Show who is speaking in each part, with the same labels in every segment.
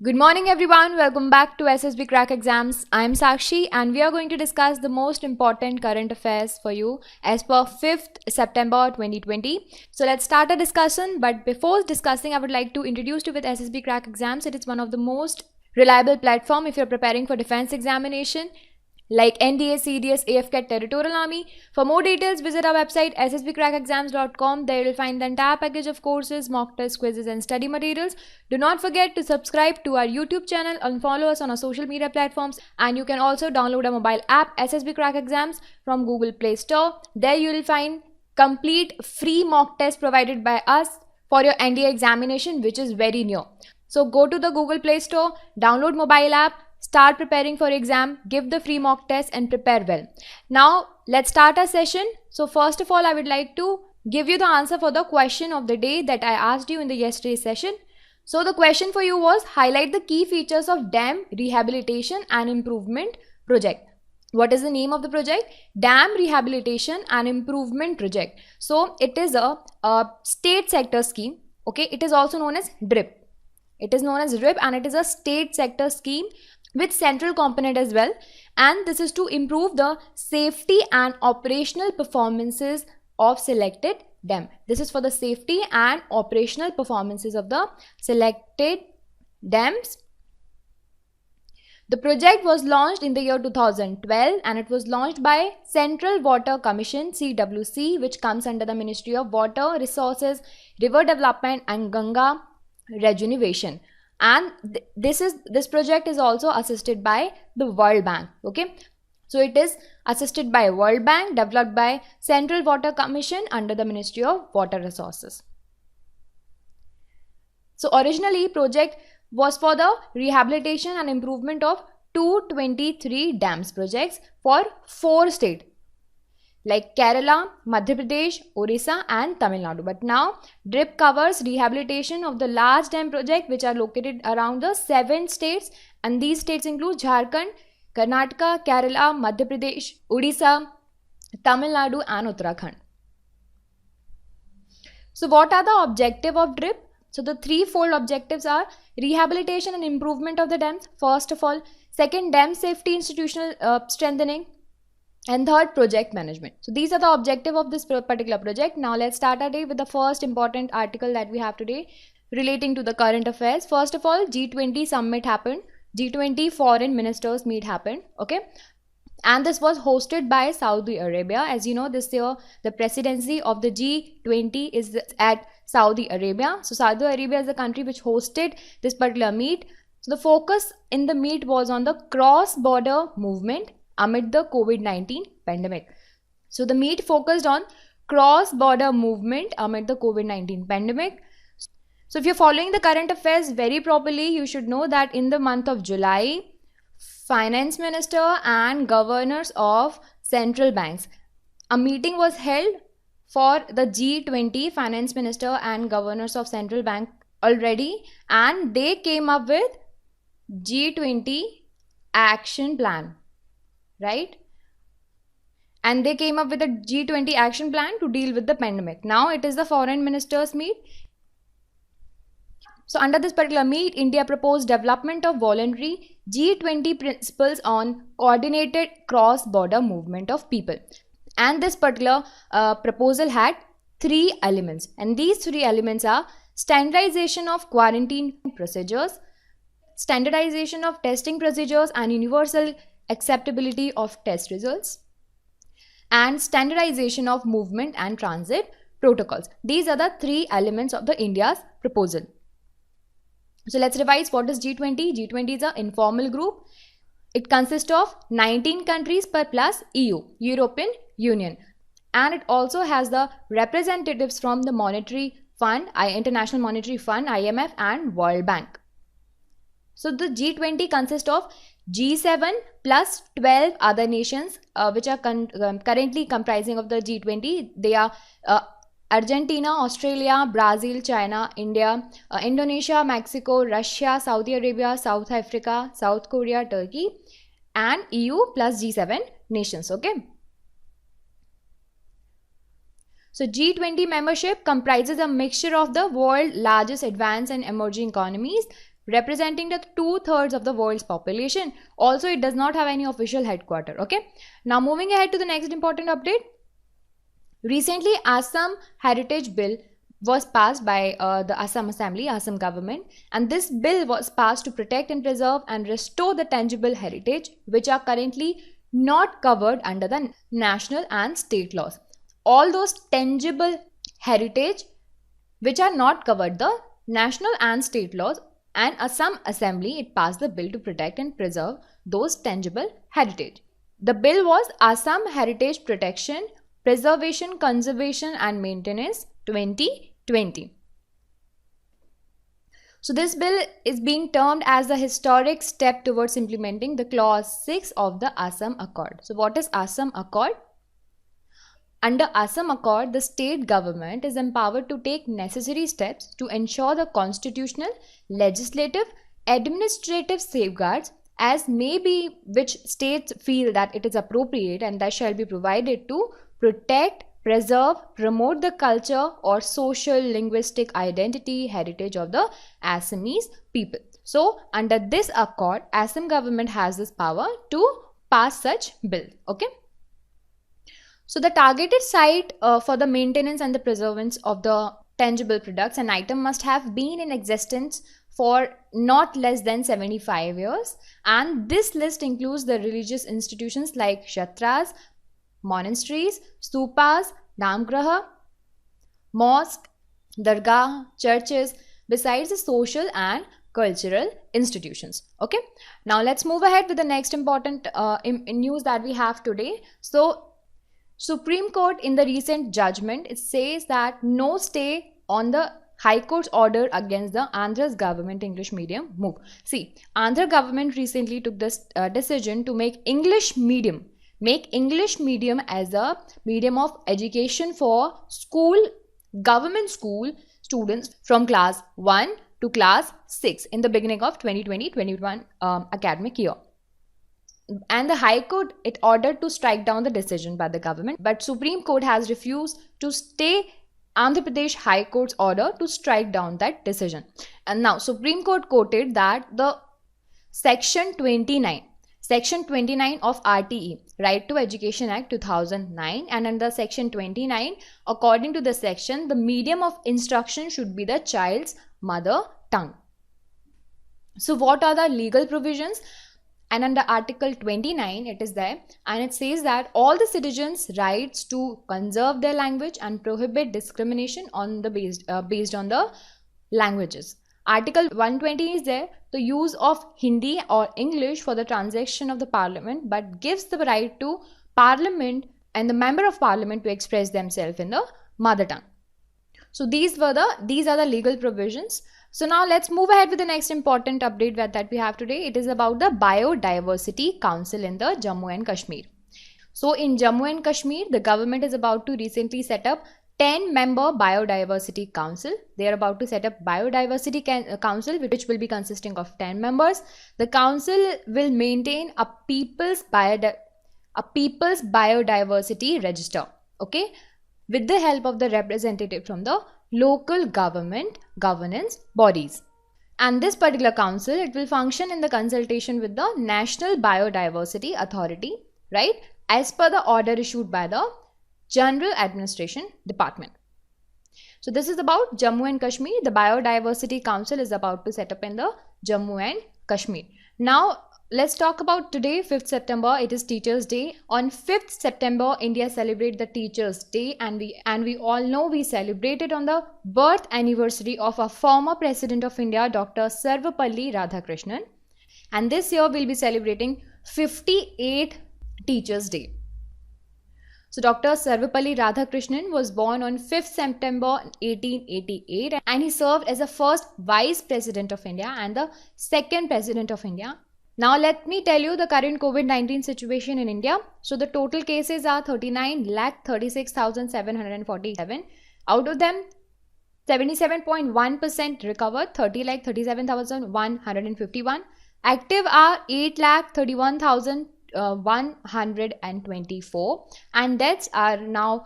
Speaker 1: Good morning, everyone. Welcome back to SSB Crack Exams. I'm Sakshi, and we are going to discuss the most important current affairs for you as per 5th September 2020. So let's start a discussion. But before discussing, I would like to introduce you with SSB Crack Exams. It is one of the most reliable platform if you're preparing for defense examination like NDA, CDS, AFCAT, Territorial Army. For more details, visit our website ssbcrackexams.com. There you'll find the entire package of courses, mock tests, quizzes, and study materials. Do not forget to subscribe to our YouTube channel and follow us on our social media platforms. And you can also download a mobile app, SSB Crack Exams, from Google Play Store. There you will find complete free mock test provided by us for your NDA examination, which is very new. So go to the Google Play Store, download mobile app, start preparing for exam, give the free mock test and prepare well. Now let's start our session. So first of all, I would like to give you the answer for the question of the day that I asked you in the yesterday's session. So the question for you was, highlight the key features of Dam Rehabilitation and Improvement Project. What is the name of the project? Dam Rehabilitation and Improvement Project. So it is a state sector scheme. Okay, it is also known as DRIP. It is known as DRIP and it is a state sector scheme with central component as well, and this is to improve the safety and operational performances of selected dam. This is for the safety and operational performances of the selected dams. The project was launched in the year 2012 and it was launched by Central Water Commission CWC, which comes under the Ministry of Water Resources, River Development and Ganga Rejuvenation. And this project is also assisted by the World Bank. Okay, so it is assisted by World Bank, developed by Central Water Commission under the Ministry of Water Resources. So originally project was for the rehabilitation and improvement of 223 dams projects for 4 states like Kerala, Madhya Pradesh, Orissa and Tamil Nadu. But now DRIP covers rehabilitation of the large dam project which are located around the 7 states, and these states include Jharkhand, Karnataka, Kerala, Madhya Pradesh, Odisha, Tamil Nadu and Uttarakhand. So what are the objectives of DRIP? So the threefold objectives are rehabilitation and improvement of the dams, first of all. Second, dam safety institutional strengthening. And third, project management. So these are the objective of this particular project. Now let's start our day with the first important article that we have today relating to the current affairs. First of all, G20 summit happened. G20 foreign ministers meet happened. Okay. And this was hosted by Saudi Arabia. As you know, this year the presidency of the G20 is at Saudi Arabia. So Saudi Arabia is the country which hosted this particular meet. So the focus in the meet was on the cross-border movement amid the COVID-19 pandemic. So the meet focused on cross-border movement amid the COVID-19 pandemic. So if you're following the current affairs very properly, you should know that in the month of July, finance minister and governors of central banks, a meeting was held for the G20 finance minister and governors of central bank already, and they came up with G20 action plan. Right? And they came up with a G20 action plan to deal with the pandemic. Now it is the foreign ministers meet. So under this particular meet, India proposed development of voluntary G20 principles on coordinated cross-border movement of people. And this particular proposal had 3 elements. And these 3 elements are standardization of quarantine procedures, standardization of testing procedures and universal acceptability of test results, and standardization of movement and transit protocols. These are the 3 elements of the India's proposal. So let's revise what is G20. G20 is an informal group. It consists of 19 countries plus EU, European Union, and it also has the representatives from the Monetary Fund, International Monetary Fund, IMF and World Bank. So the G20 consists of G7 plus 12 other nations which are currently comprising of the G20. They are Argentina, Australia, Brazil, China, India, Indonesia, Mexico, Russia, Saudi Arabia, South Africa, South Korea, Turkey and EU plus G7 nations. Okay. So G20 membership comprises a mixture of the world's largest advanced and emerging economies representing the 2/3 of the world's population. Also, it does not have any official headquarters. Okay. Now, moving ahead to the next important update. Recently, Assam Heritage Bill was passed by the Assam Assembly, Assam government, and this bill was passed to protect and preserve and restore the tangible heritage which are currently not covered under the national and state laws. All those tangible heritage which are not covered the national and state laws, and Assam Assembly, it passed the bill to protect and preserve those tangible heritage. The bill was Assam Heritage Protection, Preservation, Conservation and Maintenance 2020. So this bill is being termed as a historic step towards implementing the clause 6 of the Assam Accord. So what is Assam Accord? Under Assam Accord, the state government is empowered to take necessary steps to ensure the constitutional, legislative, administrative safeguards as may be which states feel that it is appropriate and that shall be provided to protect, preserve, promote the culture or social, linguistic identity, heritage of the Assamese people. So, under this accord, Assam government has this power to pass such bill. Okay. So, the targeted site for the maintenance and the preservance of the tangible products and item must have been in existence for not less than 75 years, and this list includes the religious institutions like kshatras, monasteries, stupas, namgraha, mosque, dargah, churches, besides the social and cultural institutions. Okay, now let's move ahead with the next important news that we have today. So Supreme Court, in the recent judgment, it says that no stay on the High Court's order against the Andhra's government English medium move. See, Andhra government recently took this decision to make English medium as a medium of education for government school students from class 1 to class 6 in the beginning of 2020-21 academic year. And the High Court, it ordered to strike down the decision by the government, but Supreme Court has refused to stay Andhra Pradesh High Court's order to strike down that decision. And now Supreme Court quoted that the Section 29 of RTE, Right to Education Act 2009, and under Section 29, according to the section, the medium of instruction should be the child's mother tongue. So what are the legal provisions? And under Article 29, it is there, and it says that all the citizens' rights to conserve their language and prohibit discrimination on the based on the languages. Article 120 is there, the use of Hindi or English for the transaction of the Parliament, but gives the right to Parliament and the Member of Parliament to express themselves in the mother tongue. So these are the legal provisions. So now let's move ahead with the next important update that we have today. It is about the Biodiversity Council in the Jammu and Kashmir. So in Jammu and Kashmir, the government is about to recently set up 10-member Biodiversity Council. They are about to set up Biodiversity Council, which will be consisting of 10 members. The council will maintain a people's biodiversity register, okay, with the help of the representative from the local government governance bodies. And this particular council, it will function in the consultation with the National Biodiversity Authority, right, as per the order issued by the General Administration Department. So this is about Jammu and Kashmir. The Biodiversity Council is about to set up in the Jammu and Kashmir. Now let's talk about today, 5th September. It is Teachers' Day. On 5th September, India celebrates the Teachers' Day, and we all know we celebrated on the birth anniversary of our former President of India, Dr. Sarvepalli Radhakrishnan. And this year we'll be celebrating 58th Teachers' Day. So Dr. Sarvepalli Radhakrishnan was born on 5th September 1888, and he served as the first Vice President of India and the second President of India. Now let me tell you the current COVID-19 situation in India. So the total cases are 39,36,747. Out of them, 77.1% recovered, 30,37,151. Active are 8,31,124, and deaths are now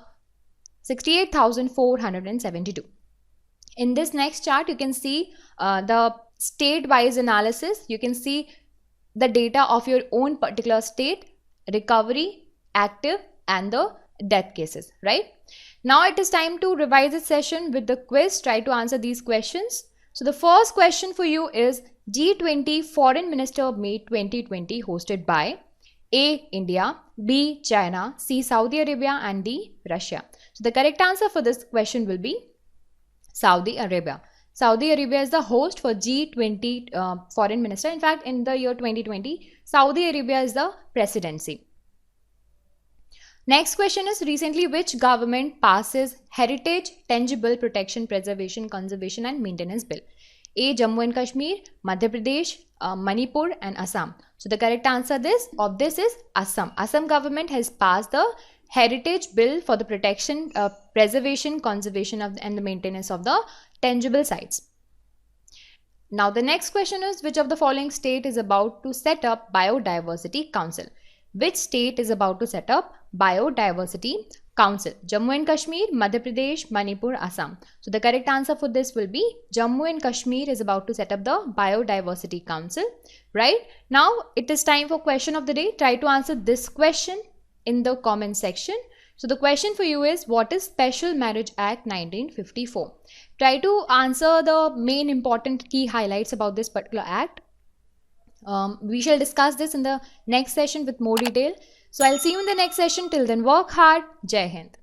Speaker 1: 68,472. In this next chart, you can see the state-wise analysis. You can see the data of your own particular state, recovery, active, and the death cases, right? Now it is time to revise this session with the quiz. Try to answer these questions. So the first question for you is G20 Foreign Minister Meet 2020 hosted by A. India, B. China, C. Saudi Arabia, and D. Russia. So the correct answer for this question will be Saudi Arabia. Saudi Arabia is the host for G20 Foreign Minister. In fact, in the year 2020, Saudi Arabia is the presidency. Next question is, recently which government passes Heritage Tangible Protection, Preservation, Conservation and Maintenance Bill? A. Jammu and Kashmir, Madhya Pradesh, Manipur and Assam. So the correct answer of this is Assam. Assam government has passed the Heritage Bill for the protection, preservation, conservation and the maintenance of the tangible sites. Now the next question is, which of the following state is about to set up Biodiversity Council? Which state is about to set up Biodiversity Council? Jammu and Kashmir, Madhya Pradesh, Manipur, Assam. So the correct answer for this will be Jammu and Kashmir is about to set up the Biodiversity Council, right? Now it is time for question of the day. Try to answer this question in the comment section. So the question for you is, what is Special Marriage Act 1954? Try to answer the main important key highlights about this particular act. We shall discuss this in the next session with more detail. So I'll see you in the next session. Till then, work hard. Jai Hind.